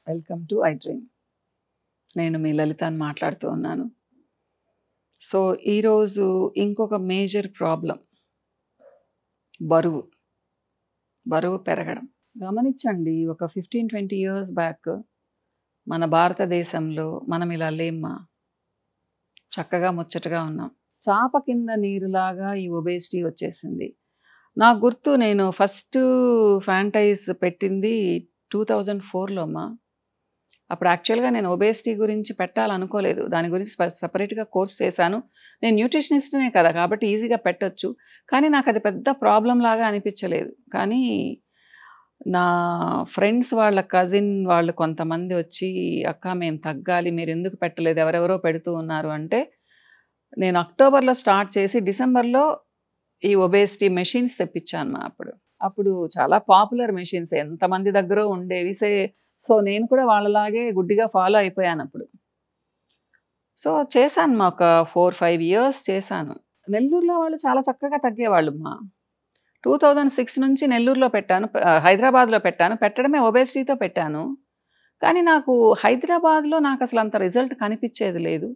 Welcome to I dream. నేను మీ లలితాని మాట్లాడుతూ ఉన్నాను. సో ఈరోజు ఇంకొక మేజర్ ప్రాబ్లం బరువు. బరువు పెరగడం. గమనించండి, ఒక 15-20 ఇయర్స్ బ్యాక్ మన భారతదేశంలో మనం ఇలా లేమ్మా, చక్కగా ముచ్చటగా ఉన్నాం. చాప కింద నీరులాగా ఈ ఒబేసిటీ వచ్చేసింది. నాకు గుర్తు, నేను ఫస్ట్ ఫ్యాంటైజ్ పెట్టింది 2004లో అమ్మా. అప్పుడు యాక్చువల్గా నేను ఒబేసిటీ గురించి పెట్టాలనుకోలేదు, దాని గురించి సపరేట్గా కోర్స్ చేశాను. నేను న్యూట్రిషనిస్ట్నే కదా, కాబట్టి ఈజీగా పెట్టచ్చు. కానీ నాకు అది పెద్ద ప్రాబ్లం లాగా అనిపించలేదు. కానీ నా ఫ్రెండ్స్ వాళ్ళ కజిన్ వాళ్ళు కొంతమంది వచ్చి, అక్క మేము తగ్గాలి, మీరు ఎందుకు పెట్టలేదు, ఎవరెవరో పెడుతూ ఉన్నారు అంటే, నేను అక్టోబర్లో స్టార్ట్ చేసి డిసెంబర్లో ఈ ఒబేసిటీ మెషిన్స్ తెప్పించాను. అప్పుడు చాలా పాపులర్ మెషిన్స్, ఎంతమంది దగ్గర ఉండేవి. సో నేను కూడా వాళ్ళలాగే గుడ్డిగా ఫాలో అయిపోయాను అప్పుడు. సో చేశాను ఒక 4-5 ఇయర్స్ చేశాను. నెల్లూరులో వాళ్ళు చాలా చక్కగా తగ్గేవాళ్ళు మా. 2006 నుంచి నెల్లూరులో పెట్టాను, హైదరాబాద్లో పెట్టాను. పెట్టడమే ఒబేసిటీతో పెట్టాను. కానీ నాకు హైదరాబాద్లో నాకు అసలు అంత రిజల్ట్ కనిపించేది లేదు.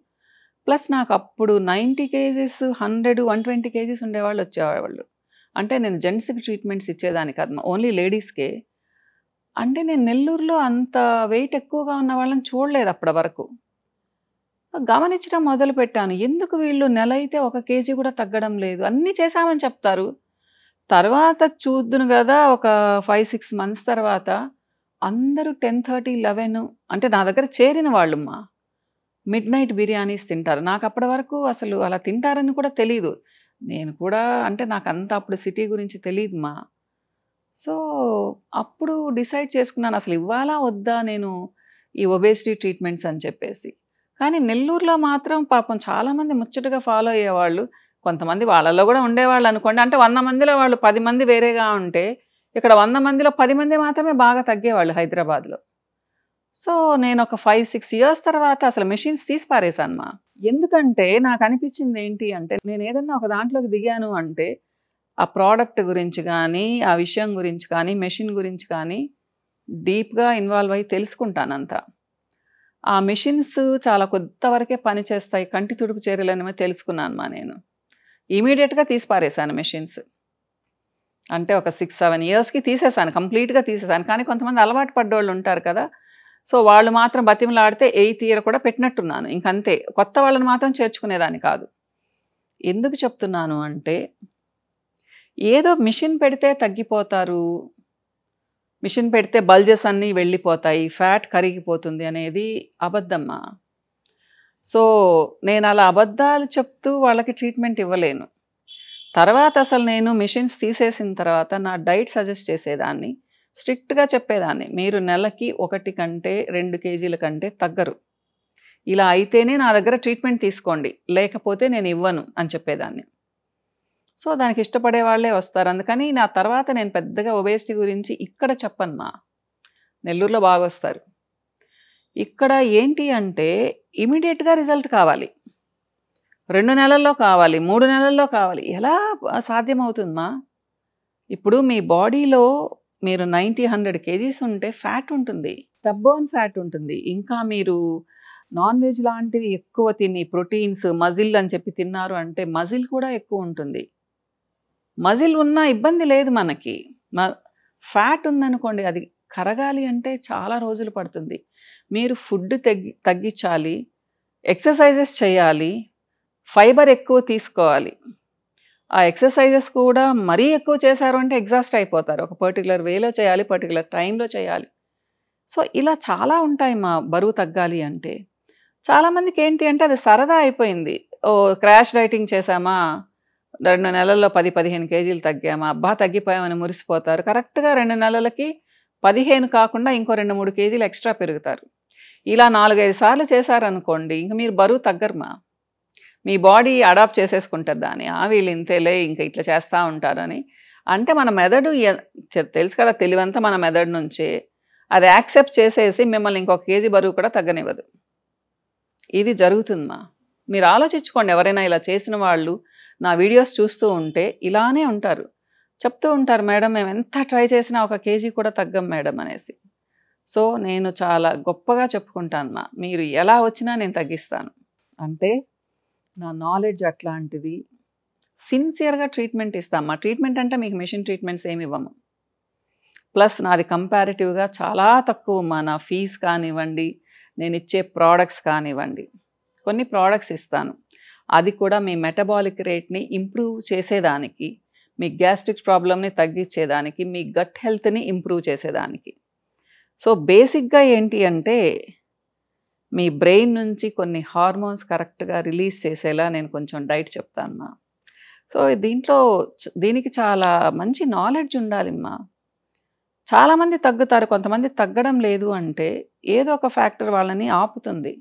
ప్లస్ నాకు అప్పుడు 90 కేజీస్, 100, 120 కేజీస్ ఉండేవాళ్ళు వచ్చేవాళ్ళు. అంటే నేను జెంట్స్కి ట్రీట్మెంట్స్ ఇచ్చేదాన్ని కాదు, ఓన్లీ లేడీస్కే. అంటే నేను నెల్లూరులో అంత వెయిట్ ఎక్కువగా ఉన్న వాళ్ళని చూడలేదు అప్పటి వరకు. గమనించడం మొదలుపెట్టాను, ఎందుకు వీళ్ళు నెల అయితే 1 కేజీ కూడా తగ్గడం లేదు. అన్నీ చేశామని చెప్తారు. తర్వాత చూద్దును కదా, ఒక 5-6 మంత్స్ తర్వాత అందరూ 10:30, 11 అంటే నా దగ్గర చేరిన వాళ్ళమ్మా మిడ్నైట్ బిర్యానీస్ తింటారు. నాకు అప్పటి వరకు అసలు అలా తింటారని కూడా తెలీదు. నేను కూడా అంటే నాకు అంత అప్పుడు సిటీ గురించి తెలియదు మా. సో అప్పుడు డిసైడ్ చేసుకున్నాను, అసలు ఇవ్వాలా వద్దా నేను ఈ ఒబేసిటీ ట్రీట్మెంట్స్ అని చెప్పేసి. కానీ నెల్లూరులో మాత్రం పాపం చాలామంది ముచ్చటగా ఫాలో అయ్యేవాళ్ళు. కొంతమంది వాళ్ళల్లో కూడా ఉండేవాళ్ళు అనుకోండి. అంటే 100 మందిలో వాళ్ళు 10 మంది వేరేగా ఉంటే, ఇక్కడ 100 మందిలో 10 మంది మాత్రమే బాగా తగ్గేవాళ్ళు హైదరాబాద్లో. సో నేను ఒక 5-6 ఇయర్స్ తర్వాత అసలు మెషిన్స్ తీసి పారేశాను మా. ఎందుకంటే నాకు అనిపించింది ఏంటి అంటే, నేను ఏదన్నా ఒక దాంట్లోకి దిగాను అంటే ఆ ప్రోడక్ట్ గురించి కానీ, ఆ విషయం గురించి కానీ, మెషిన్ గురించి కానీ డీప్గా ఇన్వాల్వ్ అయ్యి తెలుసుకుంటానంతా. ఆ మెషిన్స్ చాలా కొంతవరకే పనిచేస్తాయి, కంటి తుడుపు చర్యలనేవి తెలుసుకున్నాను మా. నేను ఇమీడియట్గా తీసి పారేశాను మెషిన్స్. అంటే ఒక 6-7 ఇయర్స్కి తీసేశాను, కంప్లీట్గా తీసేశాను. కానీ కొంతమంది అలవాటు పడ్డోళ్ళు ఉంటారు కదా, సో వాళ్ళు మాత్రం బతిమలాడితే 8th ఇయర్ కూడా పెట్టినట్టున్నాను. ఇంకంతే, కొత్త వాళ్ళని మాత్రం చేర్చుకునేదాన్ని కాదు. ఎందుకు చెప్తున్నాను అంటే, ఏదో మిషన్ పెడితే తగ్గిపోతారు, మిషన్ పెడితే బల్జెస్ అన్నీ వెళ్ళిపోతాయి, ఫ్యాట్ కరిగిపోతుంది అనేది అబద్ధమ్మా. సో నేను అలా అబద్ధాలు చెప్తూ వాళ్ళకి ట్రీట్మెంట్ ఇవ్వలేను. తర్వాత అసలు నేను మిషన్స్ తీసేసిన తర్వాత నా డైట్ సజెస్ట్ చేసేదాన్ని, స్ట్రిక్ట్గా చెప్పేదాన్ని, మీరు నెలకి 1 కంటే 2 కేజీల కంటే తగ్గరు, ఇలా అయితేనే నా దగ్గర ట్రీట్మెంట్ తీసుకోండి, లేకపోతే నేను ఇవ్వను అని చెప్పేదాన్ని. సో దానికి ఇష్టపడే వాళ్ళే వస్తారు. అందుకని నా తర్వాత నేను పెద్దగా ఒబేసిటీ గురించి ఇక్కడ చెప్పను మా. నెల్లూరులో బాగా వస్తారు. ఇక్కడ ఏంటి అంటే ఇమీడియట్గా రిజల్ట్ కావాలి, 2 నెలల్లో కావాలి, 3 నెలల్లో కావాలి. ఎలా సాధ్యమవుతుందమ్మా? ఇప్పుడు మీ బాడీలో మీరు 90-100 కేజీస్ ఉంటే ఫ్యాట్ ఉంటుంది, స్టబ్బర్న్ ఫ్యాట్ ఉంటుంది. ఇంకా మీరు నాన్ వెజ్ లాంటివి ఎక్కువ తిని ప్రోటీన్స్, మజిల్ అని చెప్పి తిన్నారు అంటే మజిల్ కూడా ఎక్కువ ఉంటుంది. మజిల్ ఉన్నా ఇబ్బంది లేదు మనకి. ఫ్యాట్ ఉందనుకోండి, అది కరగాలి అంటే చాలా రోజులు పడుతుంది. మీరు ఫుడ్ తగ్గించాలి, ఎక్సర్సైజెస్ చేయాలి, ఫైబర్ ఎక్కువ తీసుకోవాలి. ఆ ఎక్సర్సైజెస్ కూడా మరీ ఎక్కువ చేశారు అంటే ఎగ్జాస్ట్ అయిపోతారు. ఒక పర్టికులర్ వేలో చేయాలి, పర్టికులర్ టైంలో చేయాలి. సో ఇలా చాలా ఉంటాయి మా బరువు తగ్గాలి అంటే. చాలామందికి ఏంటి అంటే అది సరదా అయిపోయింది. క్రాష్ డైటింగ్ చేశామా, 2 నెలల్లో 10-15 కేజీలు తగ్గామా, అబ్బా తగ్గిపోయామని మురిసిపోతారు. కరెక్ట్గా 2 నెలలకి 15 కాకుండా ఇంకో 2-3 కేజీలు ఎక్స్ట్రా పెరుగుతారు. ఇలా 4-5 సార్లు చేశారనుకోండి, ఇంక మీరు బరువు తగ్గరుమా. మీ బాడీ అడాప్ట్ చేసేసుకుంటారు దాన్ని, వీళ్ళు ఇంతేలే ఇంకా ఇట్లా చేస్తూ ఉంటారని. అంటే మన మెదడు తెలుసు కదా, తెలివంతా మన మెదడు నుంచే, అది యాక్సెప్ట్ చేసేసి మిమ్మల్ని ఇంకొక కేజీ బరువు కూడా తగ్గనివ్వదు. ఇది జరుగుతుందమ్మా. మీరు ఆలోచించుకోండి, ఎవరైనా ఇలా చేసిన వాళ్ళు నా వీడియోస్ చూస్తూ ఉంటే ఇలానే ఉంటారు, చెప్తూ ఉంటారు, మేడం మేము ఎంత ట్రై చేసినా 1 కేజీ కూడా తగ్గం మేడం అనేసి. సో నేను చాలా గొప్పగా చెప్పుకుంటాను మా. మీరు ఎలా వచ్చినా నేను తగ్గిస్తాను. అంటే నా నాలెడ్జ్ అట్లాంటిది. సిన్సియర్‌గా ట్రీట్మెంట్ ఇస్తామ్మా. ట్రీట్మెంట్ అంటే మీకు మెషిన్ ట్రీట్మెంట్స్ ఏమి ఇవ్వము. ప్లస్ నాది కంపారిటివ్‌గా చాలా తక్కువమ్మా. నా ఫీస్ కానివ్వండి, నేనిచ్చే ప్రొడక్ట్స్ కానివ్వండి. కొన్ని ప్రొడక్ట్స్ ఇస్తాను. అది కూడా మీ మెటబాలిక్ రేట్‌ని ఇంప్రూవ్ చేసేదానికి, మీ గ్యాస్ట్రిక్ ప్రాబ్లమ్‌ని తగ్గించేదానికి, మీ గట్ హెల్త్‌ని ఇంప్రూవ్ చేసేదానికి. సో బేసిక్‌గా ఏంటి అంటే, మీ బ్రెయిన్ నుంచి కొన్ని హార్మోన్స్ కరెక్ట్‌గా రిలీజ్ చేసేలా నేను కొంచెం డైట్ చెప్తానమ్మా. సో దీంట్లో దీనికి చాలా మంచి నాలెడ్జ్ ఉండాలిమ్మా. చాలామంది తగ్గుతారు. కొంతమంది తగ్గడం లేదు అంటే, ఏదో ఒక ఫ్యాక్టర్ వాళ్ళని ఆపుతుంది.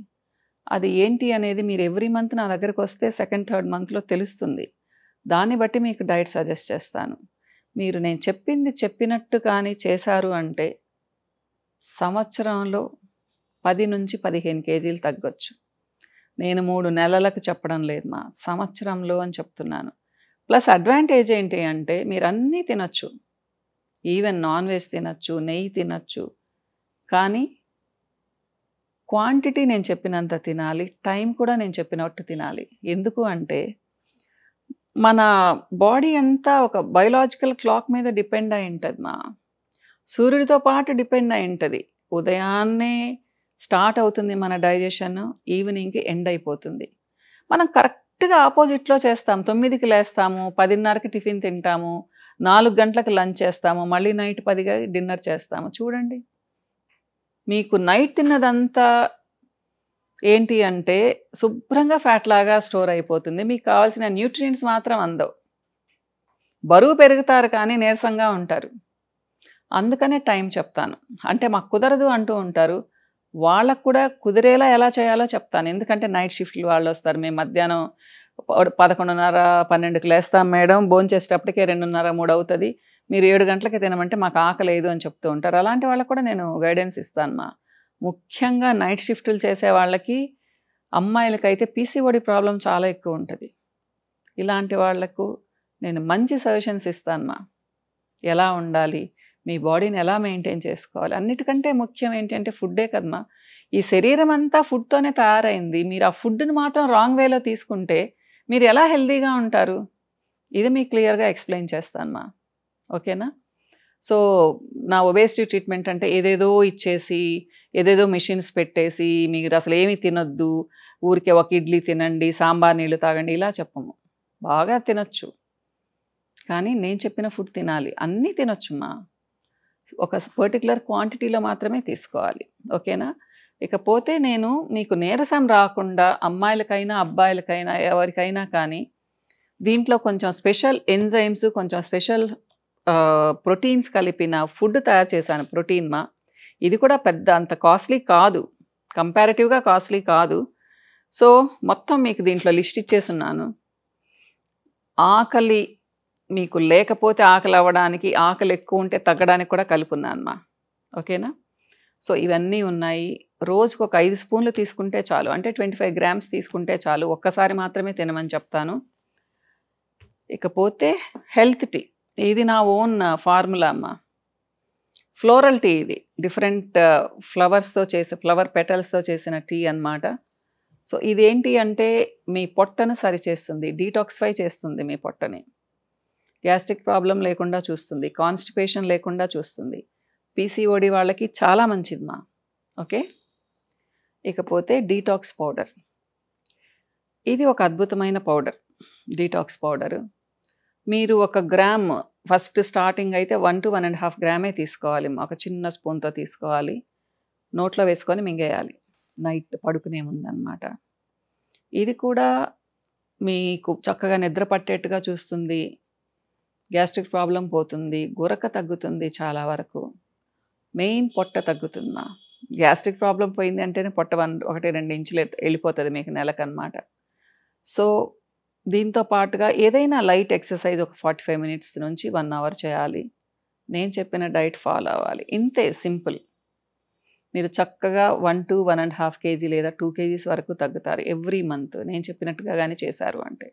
అది ఏంటి అనేది మీరు ఎవ్రీ మంత్ నా దగ్గరకొస్తే సెకండ్, థర్డ్ మంత్‌లో తెలుస్తుంది. దాన్ని బట్టి మీకు డైట్ సజెస్ట్ చేస్తాను. మీరు నేను చెప్పింది చెప్పినట్టు కానీ చేశారు అంటే, సంవత్సరంలో 10-15 కేజీలు తగ్గొచ్చు. నేను 3 నెలలకు చెప్పడం లేదు మా. సంవత్సరంలో అని చెప్తున్నాను. ప్లస్ అడ్వాంటేజ్ ఏంటి అంటే, మీరన్నీ తినొచ్చు. ఈవెన్ నాన్ వెజ్ తినొచ్చు, నెయ్యి తినొచ్చు. కానీ క్వాంటిటీ నేను చెప్పినంత తినాలి. టైం కూడా నేను చెప్పినట్టు తినాలి. ఎందుకు అంటే, మన బాడీ అంతా ఒక బయోలాజికల్ క్లాక్ మీద డిపెండ్ అయి ఉంటది మా. సూర్యుడితో పాటు డిపెండ్ అయి ఉంటది. ఉదయాన్నే స్టార్ట్ అవుతుంది మన డైజెషన్, ఈవినింగ్‌కి ఎండ్ అయిపోతుంది. మనం కరెక్ట్‌గా ఆపోజిట్‌లో చేస్తాం. 9కి లేస్తాము, 10:30కి టిఫిన్ తింటాము, 4 గంటలకు లంచ్ చేస్తాము, మళ్ళీ నైట్ 10కి డిన్నర్ చేస్తాము. చూడండి. మీకు నైట్ తిన్నదంతా ఏంటి అంటే, శుభ్రంగా ఫ్యాట్ లాగా స్టోర్ అయిపోతుంది. మీకు కావాల్సిన న్యూట్రియంట్స్ మాత్రం అందవు. బరువు పెరుగుతారు కానీ నీరసంగా ఉంటారు. అందుకనే టైం చెప్తాను. అంటే మాకు కుదరదు అంటూ ఉంటారు. వాళ్ళకు కూడా కుదిరేలా ఎలా చేయాలో చెప్తాను. ఎందుకంటే నైట్ షిఫ్ట్‌లు వాళ్ళొస్తారు. మేము మధ్యాహ్నం 11:30, 12కి లేస్తాం మేడం. భోంచేసేటప్పటికే 2:30, 3 అవుతది. మీరు 7 గంటలకి తినమంటే మాకు ఆకలేదు అని చెప్తూ ఉంటారు. అలాంటి వాళ్ళకి కూడా నేను గైడెన్స్ ఇస్తాను మా. ముఖ్యంగా నైట్ షిఫ్టులు చేసే వాళ్ళకి, అమ్మాయిలకైతే పీసీఓడి ప్రాబ్లమ్ చాలా ఎక్కువ ఉంటది. ఇలాంటి వాళ్లకు నేను మంచి సజెషన్స్ ఇస్తాను మా. ఎలా ఉండాలి? మీ బాడీని ఎలా మెయింటైన్ చేసుకోవాలి? అన్నిటికంటే ముఖ్యం ఏంటి అంటే ఫుడ్డే కదమ్మా. ఈ శరీరం అంతా ఫుడ్‌తోనే తయారైంది. మీరు ఆ ఫుడ్‌ని మాత్రం రాంగ్ వేలో తీసుకుంటే మీరు ఎలా హెల్తీగా ఉంటారు? ఇది మీకు క్లియర్‌గా ఎక్స్‌ప్లెయిన్ చేస్తాను మా. ఓకేనా? సో నా ఒబేసిటీ ట్రీట్మెంట్ అంటే ఏదేదో ఇచ్చేసి, ఏదేదో మెషిన్స్ పెట్టేసి, మీరు అసలు ఏమి తినొద్దు, ఊరికే ఒక ఇడ్లీ తినండి, సాంబార్ నీళ్ళు తాగండి ఇలా చెప్పము. బాగా తినొచ్చు. కానీ నేను చెప్పిన ఫుడ్ తినాలి. అన్నీ తినొచ్చుమా. ఒక పర్టిక్యులర్ క్వాంటిటీలో మాత్రమే తీసుకోవాలి. ఓకేనా? ఇకపోతే నేను మీకు నీరసం రాకుండా అమ్మాయిలకైనా, అబ్బాయిలకైనా ఎవరికైనా కానీ దీంట్లో కొంచెం స్పెషల్ ఎంజైమ్స్, కొంచెం స్పెషల్ ప్రోటీన్స్ కలిపిన ఫుడ్ తయారు చేశాను. ప్రోటీన్ మా. ఇది కూడా పెద్ద అంత కాస్ట్లీ కాదు. కంపారిటివ్‌గా కాస్ట్లీ కాదు. సో మొత్తం మీకు దీంట్లో లిస్ట్ ఇచ్చేసున్నాను. ఆకలి మీకు లేకపోతే ఆకలి అవ్వడానికి, ఆకలి ఎక్కువ ఉంటే తగ్గడానికి కూడా కలుపున్నాను మా. ఓకేనా? సో ఇవన్నీ ఉన్నాయి. రోజుకు ఒక 5 స్పూన్లు తీసుకుంటే చాలు. అంటే 25 గ్రామ్స్ తీసుకుంటే చాలు. ఒక్కసారి మాత్రమే తినమని చెప్తాను. ఇకపోతే హెల్త్ టీ. ఇది నా ఓన్ ఫార్ములా అమ్మా. ఫ్లోరల్ టీ ఇది. డిఫరెంట్ ఫ్లవర్స్‌తో చేసి ఫ్లవర్ పెటల్స్‌తో చేసిన టీ అన్నమాట. సో ఇదేంటి అంటే మీ పొట్టను సరిచేస్తుంది. డీటాక్సిఫై చేస్తుంది మీ పొట్టని. గ్యాస్ట్రిక్ ప్రాబ్లమ్ లేకుండా చూస్తుంది. కాన్‌స్టిపేషన్ లేకుండా చూస్తుంది. పీసీఓడి వాళ్ళకి చాలా మంచిది మా. ఓకే? ఇకపోతే డీటాక్స్ పౌడర్. ఇది ఒక అద్భుతమైన పౌడర్. Detox powder. మీరు 1 గ్రామ్ ఫస్ట్ స్టార్టింగ్ అయితే 1-1.5 గ్రామే తీసుకోవాలి. ఒక చిన్న స్పూన్‌తో తీసుకోవాలి. నోట్లో వేసుకొని మింగేయాలి. నైట్ పడుకునే ముందన్నమాట. ఇది కూడా మీకు చక్కగా నిద్ర పట్టేట్టుగా చూస్తుంది. గ్యాస్ట్రిక్ ప్రాబ్లమ్ పోతుంది. గురక తగ్గుతుంది చాలా వరకు. మెయిన్ పొట్ట తగ్గుతుందమ్మా. గ్యాస్ట్రిక్ ప్రాబ్లమ్ పోయింది అంటేనే పొట్ట 1-2 ఇంచులు వెళ్ళిపోతది మీకు నెలకన్నమాట. సో దీంతో పాటుగా ఏదైనా లైట్ ఎక్సర్సైజ్ ఒక 45 మినిట్స్ నుంచి 1 అవర్ చేయాలి. నేను చెప్పిన డైట్ ఫాలో అవ్వాలి. ఇంతే సింపుల్. మీరు చక్కగా 1-1.5 కేజీ లేదా 2 కేజీస్ వరకు తగ్గుతారు ఎవ్రీ మంత్. నేను చెప్పినట్టుగా గాని చేశారు అంటే.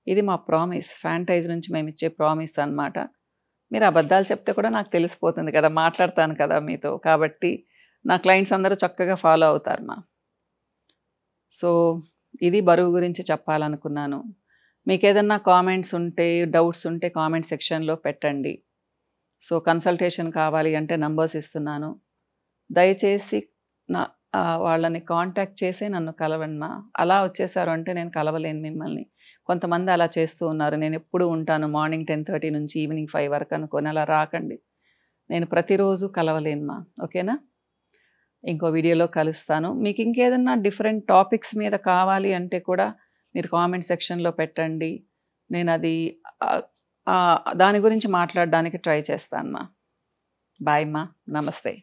ఇది మా ప్రామిస్. ఫ్రాంచైజ్ నుంచి మేమిచ్చే ప్రామిస్ అన్నమాట. మీరు అబద్ధాలు చెప్తే కూడా నాకు తెలిసిపోతుంది కదా! మాట్లాడతాను కదా మీతో. కాబట్టి నా క్లయింట్స్ అందరూ చక్కగా ఫాలో అవుతారు మా. సో ఇది బరువు గురించి చెప్పాలనుకున్నాను. మీకేదన్నా కామెంట్స్ ఉంటే, డౌట్స్ ఉంటే కామెంట్ సెక్షన్‌లో పెట్టండి. సో కన్సల్టేషన్ కావాలి అంటే నంబర్స్ ఇస్తున్నాను. దయచేసి నా వాళ్ళని కాంటాక్ట్ చేసే నన్ను కలవండి మా. అలా వచ్చేసారు అంటే నేను కలవలేను మిమ్మల్ని. కొంతమంది అలా చేస్తూ ఉన్నారు. నేనెప్పుడూ ఉంటాను మార్నింగ్ 10:30 నుంచి ఈవినింగ్ 5 వరకు అనుకోని అలా రాకండి. నేను ప్రతిరోజు కలవలేను మా. ఓకేనా? ఇంకో వీడియోలో కలుస్తాను. మీకు ఇంకేదన్నా డిఫరెంట్ టాపిక్స్ మీద కావాలి అంటే కూడా మీరు కామెంట్ సెక్షన్‌లో పెట్టండి. నేనది దాని గురించి మాట్లాడడానికి ట్రై చేస్తాను మా. బాయ్ మా. నమస్తే.